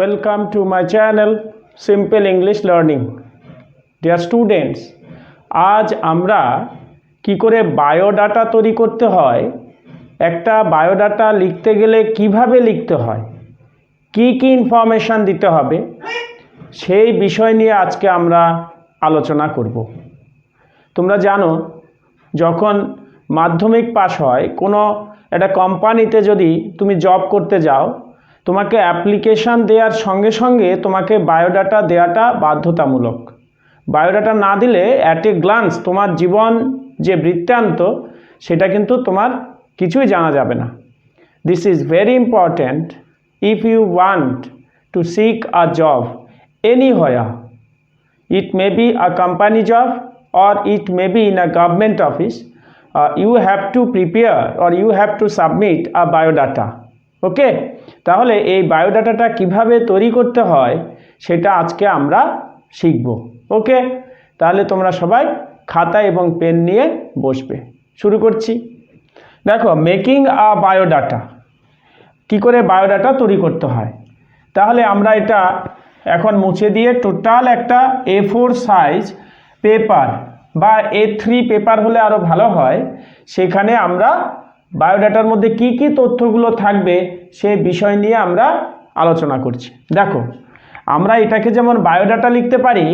Welcome to my channel Simple English Learning. Dear students, আজ আমরা কি করে বায়োডাটা তৈরি করতে হয়, একটা বায়োডাটা লিখতে গেলে কিভাবে লিখতে হয়, কি কি ইনফরমেশন দিতে হবে, সেই বিষয় নিয়ে আজকে আমরা আলোচনা করব। তোমরা জানো, যখন মাধ্যমিক পাস হয় কোনো একটা কোম্পানিতে যদি তুমি জব করতে যাও, তোমাকে অ্যাপ্লিকেশান দেওয়ার সঙ্গে সঙ্গে তোমাকে বায়োডাটা দেওয়াটা বাধ্যতামূলক। বায়োডাটা না দিলে অ্যাট এ গ্লান্স তোমার জীবন যে বৃত্তান্ত সেটা কিন্তু তোমার কিছুই জানা যাবে না। This is very important if you want to seek a job anywhere. It may be a company job or it may be in a government office. You have to prepare or you have to submit a biodata. ওকে, তাহলে এই বায়োডাটাটা কিভাবে তৈরি করতে হয় সেটা আজকে আমরা শিখব। ওকে, তাহলে তোমরা সবাই খাতা এবং পেন নিয়ে বসবে। শুরু করছি। দেখো, মেকিং আ বায়োডাটা, কি করে বায়োডাটা তৈরি করতে হয়। তাহলে আমরা এটা এখন মুছে দিয়ে টোটাল একটা A4 সাইজ পেপার বা A3 পেপার হলে আরও ভালো হয়, সেখানে আমরা বায়োডাটার মধ্যে কি কি তথ্যগুলো থাকবে সে বিষয় নিয়ে আমরা আলোচনা করছি। দেখো, আমরা এটাকে যেমন বায়োডাটা লিখতে পারি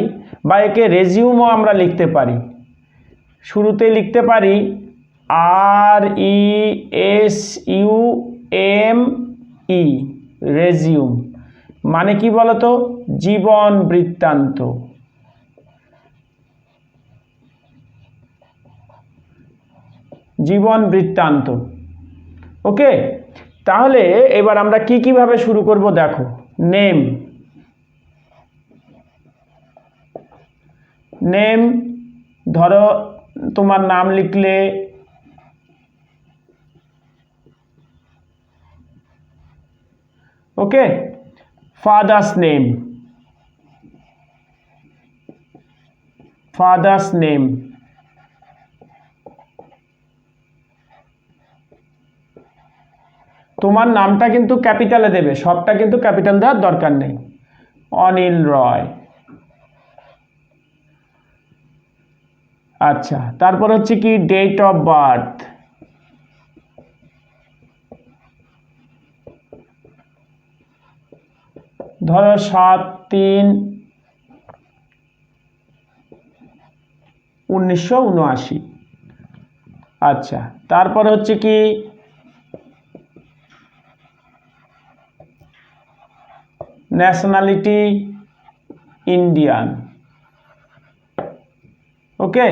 বা একে রেজিউমও আমরা লিখতে পারি। শুরুতে লিখতে পারি RESUME, রেজিউম মানে কি বলতো, জীবন বৃত্তান্ত। জীবন বৃত্তান্ত। ওকে, তাহলে এবার আমরা কি কিভাবে শুরু করব। দেখো, নেম, নেম ধরো তোমার নাম লিখলে, ওকে, ফাদার্স নেম, ফাদার্স নেম, তোমার নামটা কিন্তু ক্যাপিটালে দেবে, সবটা কিন্তু ক্যাপিটাল দেওয়ার দরকার নেই। অনিল রয়। আচ্ছা, তারপর হচ্ছে কি ডেট অফ বার্থ, ধরো 7/3/1979। আচ্ছা, তারপর হচ্ছে কি ন্যাশনালিটি ইন্ডিয়ান। ওকে,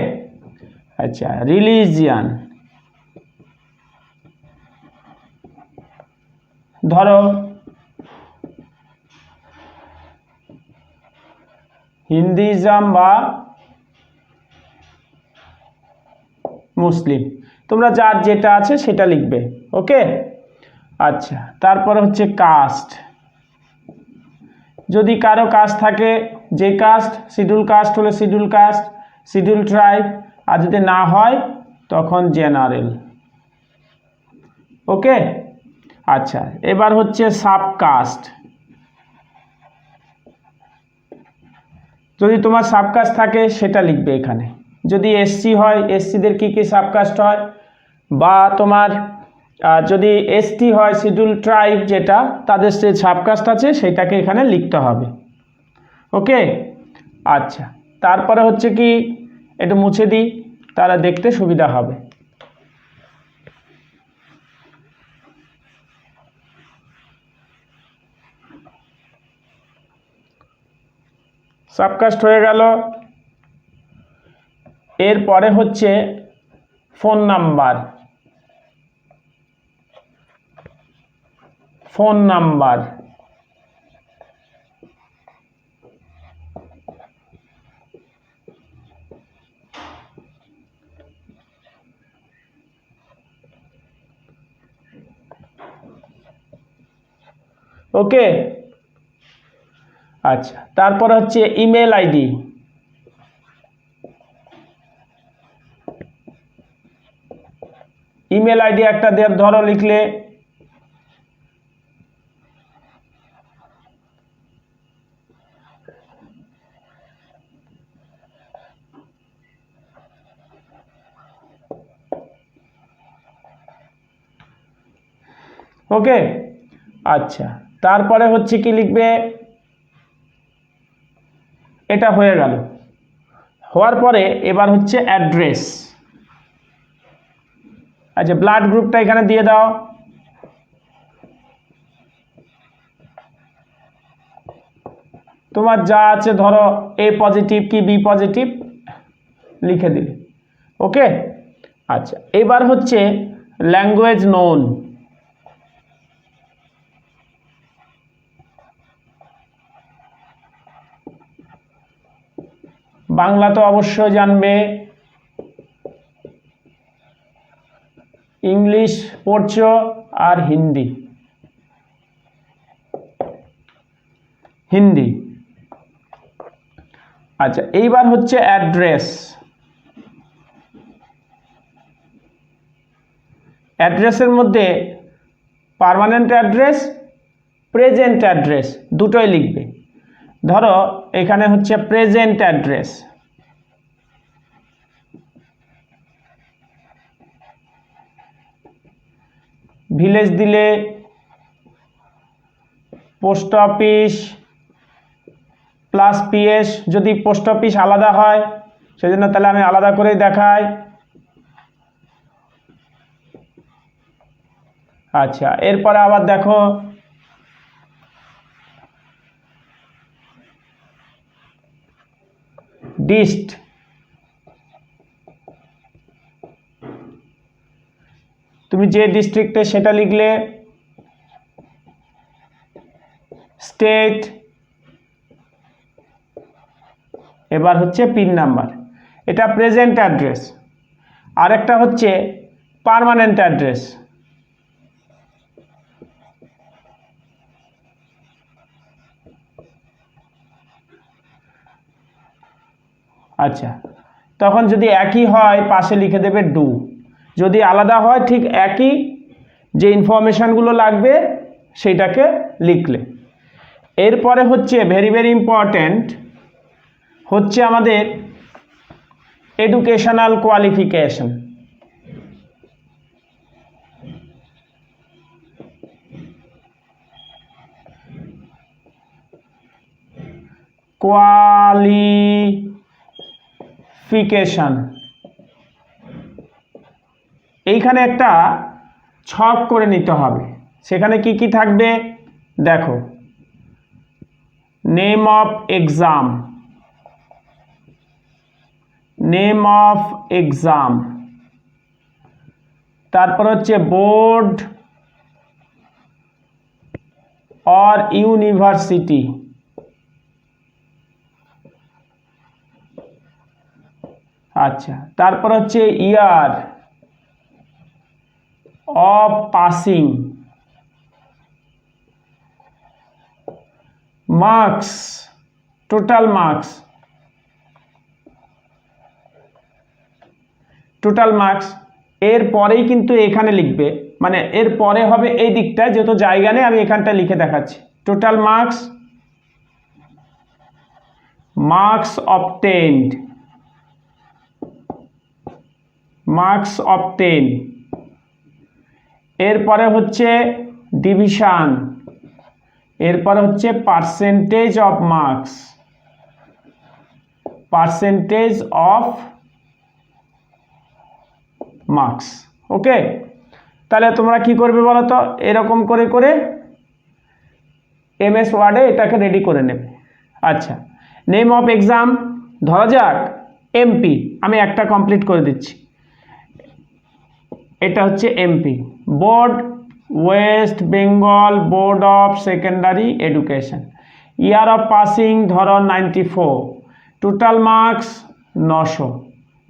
আচ্ছা, রিলিজিয়ান ধরো হিন্দুইজম বা মুসলিম, তোমরা যার যেটা আছে সেটা লিখবে। ওকে, আচ্ছা, তারপর হচ্ছে কাস্ট, যদি কারো কাস্ট থাকে, যে কাস্ট, শিডিউল কাস্ট হলে শিডিউল কাস্ট, শিডিউল ট্রাইব, আর যদি না হয় তখন জেনারেল। ওকে, আচ্ছা, এবার হচ্ছে সাবকাস্ট, যদি তোমার সাবকাস্ট থাকে সেটা লিখবে এখানে। যদি এসসি হয়, এসসিদের কী কী সাবকাস্ট হয়, বা তোমার যদি এসটি হয়, শিডিউল ট্রাইব যেটা, তাদের যে সাবকাস্ট আছে সেটাকে এখানে লিখতে হবে। ওকে, আচ্ছা, তারপরে হচ্ছে কি একটু মুছে দিই, তারা দেখতে সুবিধা হবে। সাবকাস্ট হয়ে গেল। এরপরে হচ্ছে ফোন নাম্বার, ফোন নাম্বার, ওকে, আচ্ছা, তারপর হচ্ছে ইমেল আইডি, ইমেল আইডি একটা ধরো লিখলে ওকে। আচ্ছা, তারপরে হচ্ছে কি লিখবে, এটা হয়ে গেল। হওয়ার পরে এবার হচ্ছে অ্যাড্রেস। আচ্ছা, ব্লাড গ্রুপটা এখানে দিয়ে দাও। তোমার যা আছে ধরো এ পজিটিভ কি বি পজিটিভ লিখে দিলে। ওকে। আচ্ছা, এবার হচ্ছে ল্যাঙ্গুয়েজ নোন। বাংলা তো অবশ্যই জানবে, ইংলিশ পড়ছো আর হিন্দি। হিন্দি। আচ্ছা, এইবার হচ্ছে অ্যাড্রেস। অ্যাড্রেসের মধ্যে পার্মানেন্ট অ্যাড্রেস, প্রেজেন্ট অ্যাড্রেস দুটোই লিখবে। ধরো এখানে হচ্ছে প্রেজেন্ট অ্যাড্রেস। ভিলেজ দিলে পোস্ট অফিস প্লাস পিএস, যদি পোস্ট অফিস আলাদা হয় সেজন্য তাহলে আমি আলাদা করেই দেখাই। আচ্ছা, এরপরে আবার দেখো ডিস্ট। তুমি যে ডিস্ট্রিক্টে সেটা লিখলে। স্টেট। এবার হচ্ছে পিন নাম্বার। এটা প্রেজেন্ট অ্যাড্রেস। আরেকটা হচ্ছে পার্মানেন্ট অ্যাড্রেস। আচ্ছা, তখন যদি একই হয় পাশে লিখে দেবে ডু, যদি আলাদা হয় ঠিক একই যে ইনফরমেশানগুলো লাগবে সেইটাকে লিখলে। এরপরে হচ্ছে ভেরি ভেরি ইম্পর্ট্যান্ট হচ্ছে আমাদের এডুকেশনাল কোয়ালিফিকেশন। কোয়ালিফিকেশন, এইখানে একটা ছক করে নিতে হবে। সেখানে কি কি থাকবে দেখো, name of exam, name of exam, তারপর হচ্ছে বোর্ড অর ইউনিভার্সিটি, আচ্ছা, তারপর হচ্ছে year of passing, marks, total marks, total marks. এর পরেই কিন্তু এখানে লিখবে, মানে এর পরে হবে এই দিকটা, যেহেতু জায়গা নেই আমি এখানটা লিখে দেখাচ্ছি। Total marks, marks obtained, marks obtain. এরপরে হচ্ছে ডিভিশন, এরপরে হচ্ছে percentage of marks, percentage of marks. Okay, তাহলে তোমরা কি করবে বলো তো, এরকম করে করে এমএস ওয়ার্ডে এটাকে রেডি করে নেবে। আচ্ছা, নেম অফ এক্সাম ধরা যাক এমপি, আমি একটা কমপ্লিট করে দিচ্ছি। এটা হচ্ছে MP, board West Bengal board of secondary education. Year of passing ধরো 94, টোটাল মার্কস 900,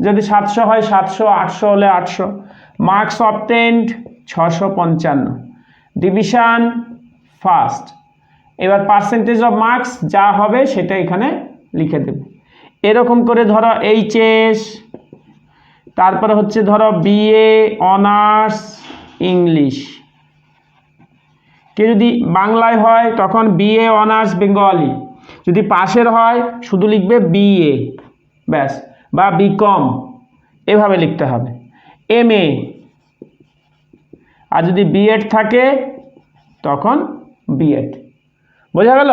যদি 700 হয় 700, 800 হলে 800, মার্কস অবটেইনড 655, ডিভিশন ফার্স্ট। এবার পার্সেন্টেজ অফ মার্কস যা হবে সেটা এখানে লিখে দেবে। এরকম করে ধরো এইচএস, তারপরে হচ্ছে ধরো বিএ অনার্স ইংলিশ, কেউ যদি বাংলায় হয় তখন বিএ অনার্স বেঙ্গলি, যদি পাশের হয় শুধু লিখবে বিএ ব্যাস, বা বিকম, এভাবে লিখতে হবে। এমএ, আর যদি বিএড থাকে তখন বিএড। বোঝা গেল?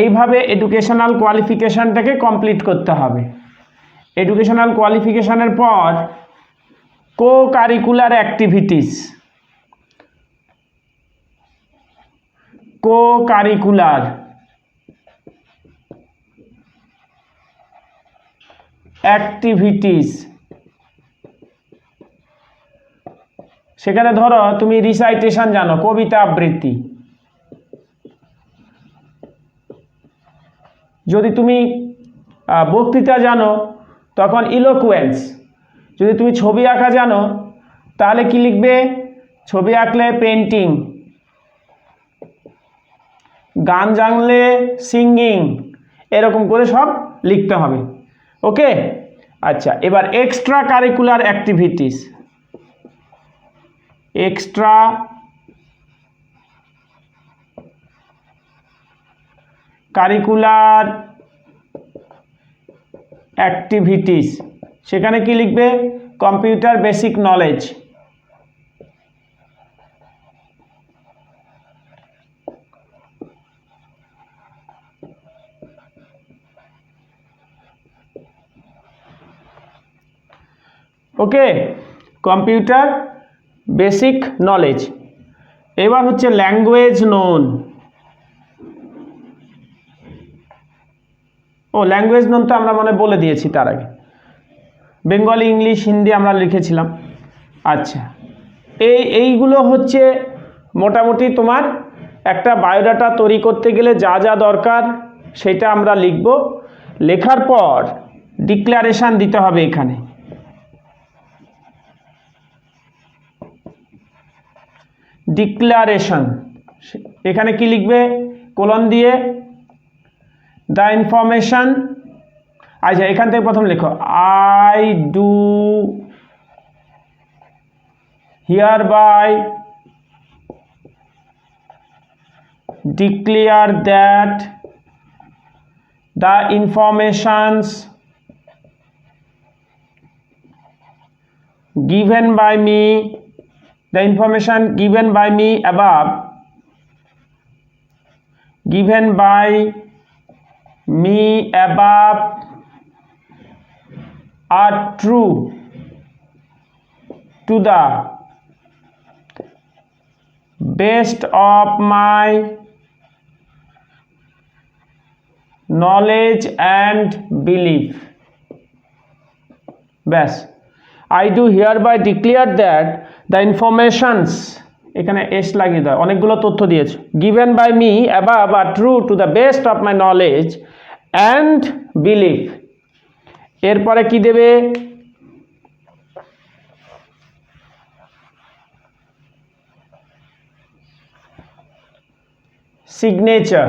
এইভাবে এডুকেশনাল কোয়ালিফিকেশানটাকে কমপ্লিট করতে হবে। এডুকেশনাল কোয়ালিফিকেশানের পর co curricular activities, co curricular activities, সেখানে ধরো তুমি রিসাইটেশন জানো, কবিতা আবৃত্তি। যদি তুমি বক্তৃতা জানো তখন ইলোকুয়েন্স। যদি তুমি ছবি আঁকা জানো তাহলে কি লিখবে? ছবি আঁকলে পেন্টিং। গান জানলে সিঙ্গিং। এরকম করে সব লিখতে হবে। ওকে, আচ্ছা, এবার extra curricular activities, extra curricular activities, সেখানে কি লিখবে? Computer basic knowledge. Okay, computer basic knowledge. এবার হচ্ছে ল্যাঙ্গুয়েজ নোন। ল্যাঙ্গুয়েজ নোন তো আমরা মনে বলে দিয়েছি তার আগে, বেঙ্গলি, ইংলিশ, হিন্দি আমরা লিখেছিলাম। আচ্ছা, এইগুলো হচ্ছে মোটামুটি তোমার একটা বায়োডাটা তৈরি করতে গেলে যা যা দরকার সেটা আমরা লিখব। লেখার পর ডিক্লারেশন দিতে হবে। এখানে ডিক্লারেশন, এখানে কি লিখবে? কোলন দিয়ে দ্য ইনফরমেশন। আচ্ছা, এখান থেকে প্রথম লেখো I do hereby declare that the informations given by me, the information given by me above, given by me above are true to the best of my knowledge and belief. ব্যাস, I do hereby declare that the informations, এখানে S লাগিয়ে দাও, অনেকগুলো তথ্য দিয়েছে, given by me above are true to the best of my knowledge and belief। এরপরে কি দেবে? সিগনেচার।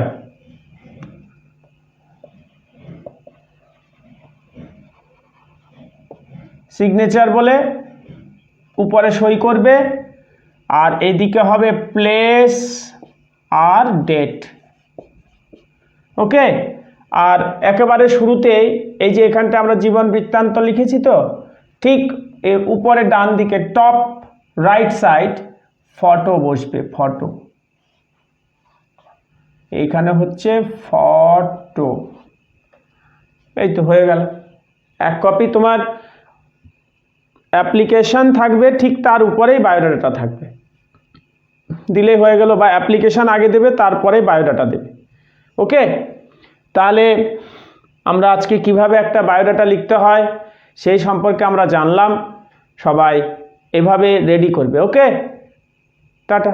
সিগনেচার বলে উপরে সই করবে, আর এদিকে হবে প্লেস আর ডেট। ওকে, আর একেবারে শুরুতেই এই যে এখানটা আমরা জীবন বৃত্তান্ত লিখেছি, তো ঠিক এর উপরে ডান দিকে টপ রাইট সাইড ফটো বসবে, ফটো। এইখানে হচ্ছে ফটো। এই তো হয়ে গেল। এক কপি তোমার অ্যাপ্লিকেশন থাকবে, ঠিক তার উপরেই বায়োডাটা থাকবে, দিলেই হয়ে গেল। বা অ্যাপ্লিকেশন আগে দেবে, তারপরে বায়োডাটা দেবে। ওকে, তাহলে আমরা আজকে কিভাবে একটা বায়োডাটা লিখতে হয় সেই সম্পর্কে আমরা জানলাম। সবাই এভাবে রেডি করবে। ওকে, টাটা।